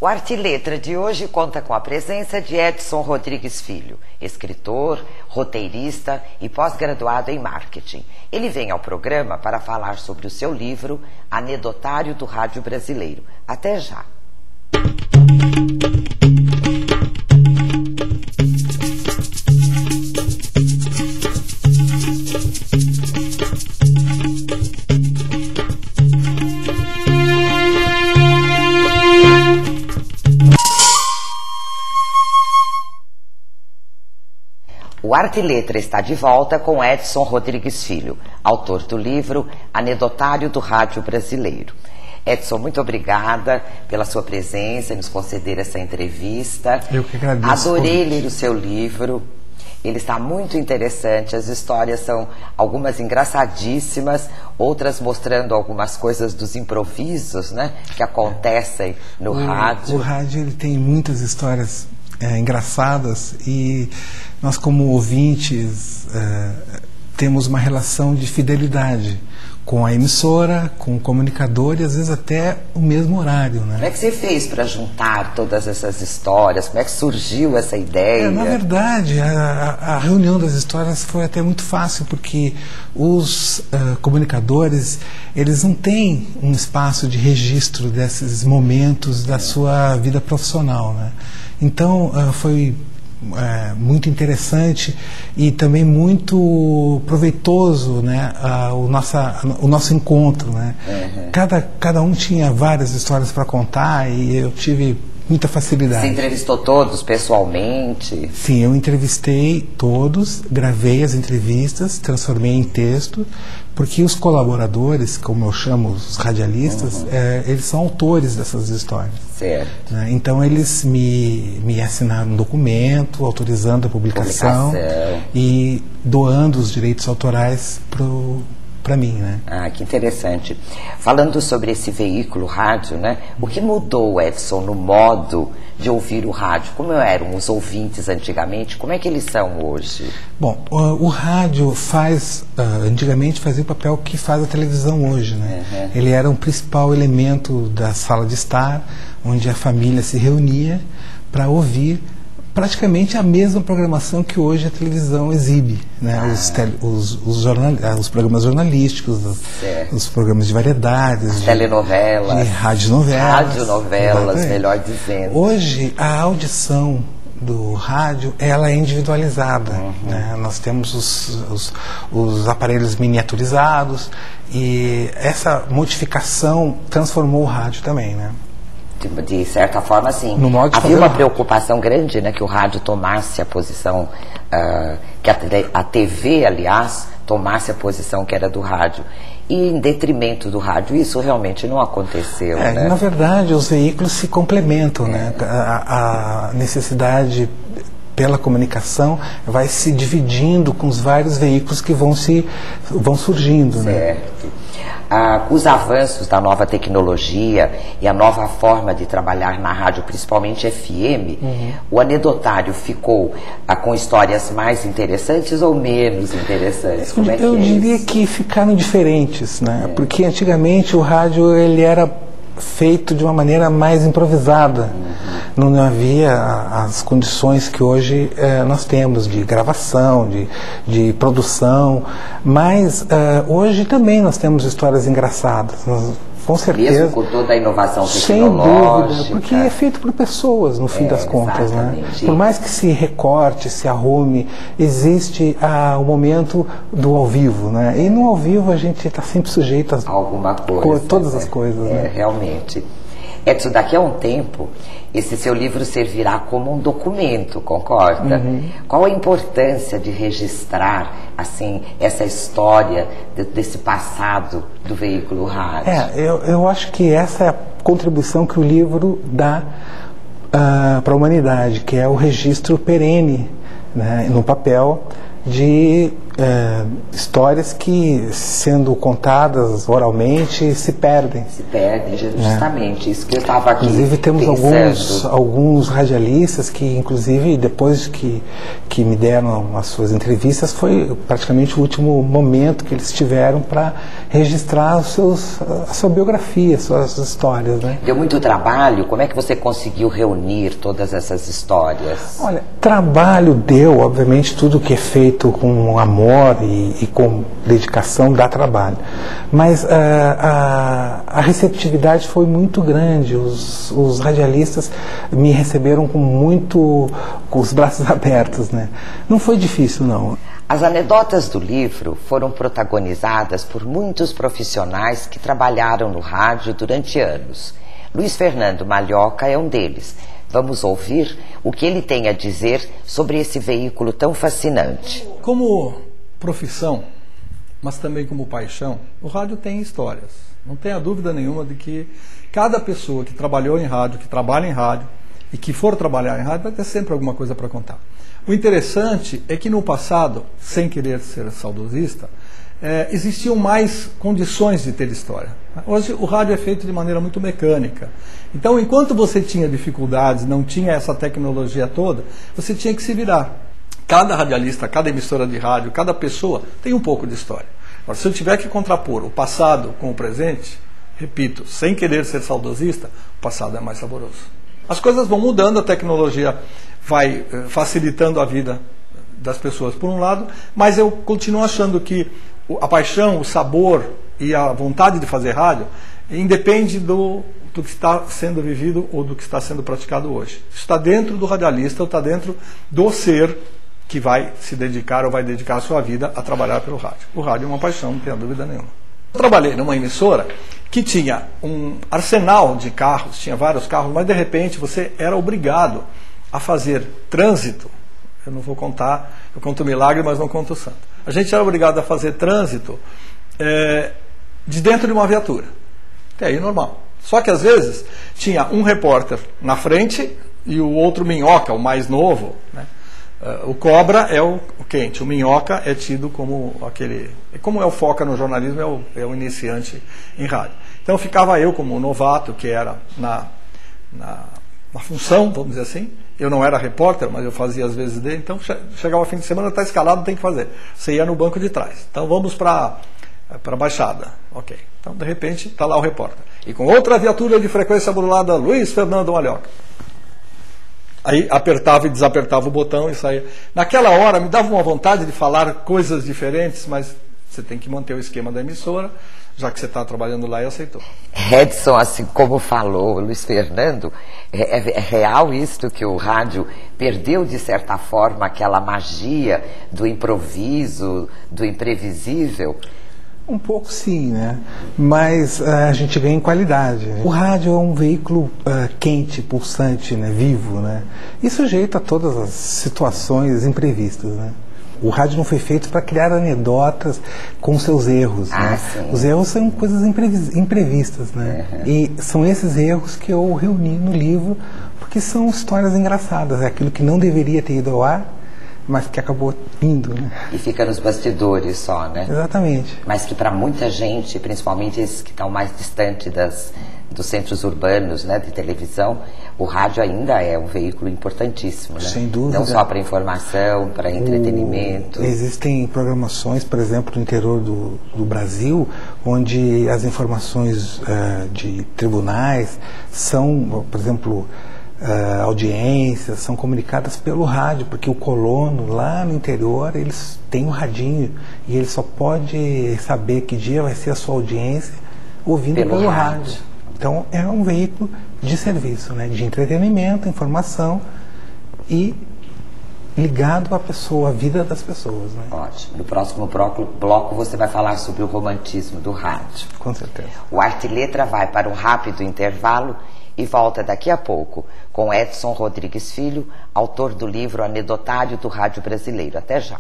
O Arte e Letra de hoje conta com a presença de Edson Rodrigues Filho, escritor, roteirista e pós-graduado em marketing. Ele vem ao programa para falar sobre o seu livro Anedotário do Rádio Brasileiro. Até já! O Arte e Letra está de volta com Edson Rodrigues Filho, autor do livro Anedotário do Rádio Brasileiro. Edson, muito obrigada pela sua presença e nos conceder essa entrevista. Eu que agradeço. Adorei ler o seu livro. Ele está muito interessante, as histórias são algumas engraçadíssimas, outras mostrando algumas coisas dos improvisos, né, que acontecem no rádio. O rádio ele tem muitas histórias engraçadas e nós como ouvintes temos uma relação de fidelidade com a emissora, com o comunicador e às vezes até o mesmo horário, né? Como é que você fez para juntar todas essas histórias? Como é que surgiu essa ideia? Na verdade, a reunião das histórias foi até muito fácil, porque os comunicadores, eles não têm um espaço de registro desses momentos da sua vida profissional, né? Então, foi muito interessante e também muito proveitoso, né, o nosso encontro, né? Uhum. Cada um tinha várias histórias para contar e eu tive muita facilidade. Você entrevistou todos pessoalmente? Sim, eu entrevistei todos, gravei as entrevistas, transformei em texto, porque os colaboradores, como eu chamo os radialistas, eles são autores dessas histórias. Certo. Então eles me assinaram um documento autorizando a publicação e doando os direitos autorais para mim, né? Ah, que interessante. Falando sobre esse veículo rádio, né? O que mudou, Edson, no modo de ouvir o rádio? Como eram os ouvintes antigamente? Como é que eles são hoje? Bom, o rádio antigamente fazia o papel que faz a televisão hoje, né? Uhum. Ele era um principal elemento da sala de estar, onde a família se reunia para ouvir praticamente a mesma programação que hoje a televisão exibe, né? Os programas jornalísticos, os programas de variedades, telenovelas, de radionovelas, melhor dizendo. Hoje a audição do rádio ela é individualizada, né? Nós temos os aparelhos miniaturizados e essa modificação transformou o rádio também, né? De certa forma, sim. Havia uma preocupação grande, né, que o rádio tomasse a posição, que a TV, aliás, tomasse a posição que era do rádio. E em detrimento do rádio, isso realmente não aconteceu, né? Na verdade, os veículos se complementam, né? A necessidade pela comunicação vai se dividindo com os vários veículos que vão surgindo, né? Certo. Os avanços da nova tecnologia e a nova forma de trabalhar na rádio, principalmente FM, o anedotário ficou com histórias mais interessantes ou menos interessantes? Como é que eu diria que ficaram diferentes, né? Porque antigamente o rádio ele era feito de uma maneira mais improvisada. Não havia as condições que hoje nós temos de gravação, de produção, mas hoje também nós temos histórias engraçadas, com certeza. Mesmo com toda a inovação tecnológica. Sem dúvida, porque é feito por pessoas, no fim das contas, né? Por mais que se recorte, se arrume, existe o momento do ao vivo, né? E no ao vivo a gente está sempre sujeito a alguma coisa, todas as coisas, né? Realmente. Edson, daqui a um tempo, esse seu livro servirá como um documento, concorda? Qual a importância de registrar, assim, essa história desse passado do veículo rádio? Eu acho que essa é a contribuição que o livro dá para a humanidade, que é o registro perene, né, no papel, de histórias que, sendo contadas oralmente, se perdem. Se perdem, justamente. Isso que eu estava aqui inclusive, temos pensando. alguns radialistas que, inclusive, depois que me deram as suas entrevistas, foi praticamente o último momento que eles tiveram para registrar a sua biografia, suas histórias, né? Deu muito trabalho? Como é que você conseguiu reunir todas essas histórias? Olha, trabalho deu, obviamente, tudo que é feito com amor e com dedicação dá trabalho. Mas a receptividade foi muito grande. Os radialistas me receberam com os braços abertos, né? Não foi difícil, não. As anedotas do livro foram protagonizadas por muitos profissionais que trabalharam no rádio durante anos. Luiz Fernando Malhoca é um deles. Vamos ouvir o que ele tem a dizer sobre esse veículo tão fascinante. Como profissão, mas também como paixão, o rádio tem histórias. Não tenha dúvida nenhuma de que cada pessoa que trabalhou em rádio, que trabalha em rádio e que for trabalhar em rádio vai ter sempre alguma coisa para contar. O interessante é que no passado, sem querer ser saudosista, existiam mais condições de ter história. Hoje o rádio é feito de maneira muito mecânica. Então, enquanto você tinha dificuldades, não tinha essa tecnologia toda, você tinha que se virar. Cada radialista, cada emissora de rádio, cada pessoa tem um pouco de história. Agora, se eu tiver que contrapor o passado com o presente, repito, sem querer ser saudosista, o passado é mais saboroso. As coisas vão mudando, a tecnologia vai facilitando a vida das pessoas por um lado, mas eu continuo achando que a paixão, o sabor e a vontade de fazer rádio independe do que está sendo vivido ou do que está sendo praticado hoje. Isso está dentro do radialista ou está dentro do ser que vai se dedicar ou vai dedicar a sua vida a trabalhar pelo rádio. O rádio é uma paixão, não tenho dúvida nenhuma. Eu trabalhei numa emissora que tinha um arsenal de carros, tinha vários carros, mas de repente você era obrigado a fazer trânsito. Eu não vou contar, eu conto o milagre, mas não conto o santo. A gente era obrigado a fazer trânsito de dentro de uma viatura. Até aí normal. Só que às vezes tinha um repórter na frente e o outro minhoca, o mais novo, né? O cobra é o quente, o minhoca é tido como aquele... Como é o foca no jornalismo, é o iniciante em rádio. Então ficava eu como novato, que era na função, vamos dizer assim. Eu não era repórter, mas eu fazia às vezes dele. Então chegava o fim de semana, está escalado, tem que fazer. Você ia no banco de trás. Então vamos para a baixada. Ok. Então de repente está lá o repórter. E com outra viatura de frequência modulada, Luiz Fernando Malhoca. Aí apertava e desapertava o botão e saía. Naquela hora me dava uma vontade de falar coisas diferentes, mas você tem que manter o esquema da emissora, já que você está trabalhando lá e aceitou. Edson, assim como falou Luiz Fernando, é real isto que o rádio perdeu, de certa forma, aquela magia do improviso, do imprevisível? Um pouco sim, né? Mas a gente ganha em qualidade. O rádio é um veículo quente, pulsante, né? Vivo, né? E sujeito a todas as situações imprevistas, né? O rádio não foi feito para criar anedotas com seus erros, né? Os erros são coisas imprevistas, né? E são esses erros que eu reuni no livro, porque são histórias engraçadas. É aquilo que não deveria ter ido ao ar, mas que acabou indo, né? E fica nos bastidores só, né? Exatamente. Mas que para muita gente, principalmente esses que estão mais distantes dos centros urbanos, né, de televisão, o rádio ainda é um veículo importantíssimo, né? Sem dúvida. Não só para informação, para entretenimento. Existem programações, por exemplo, no interior do Brasil, onde as informações de tribunais são, por exemplo, audiências são comunicadas pelo rádio, porque o colono lá no interior, eles têm um radinho e ele só pode saber que dia vai ser a sua audiência ouvindo pelo rádio. Então é um veículo de serviço, né, de entretenimento, informação e ligado à pessoa, à vida das pessoas, né? Ótimo. No próximo bloco você vai falar sobre o romantismo do rádio. Com certeza. O Arte e Letra vai para um rápido intervalo e volta daqui a pouco com Edson Rodrigues Filho, autor do livro Anedotário do Rádio Brasileiro. Até já.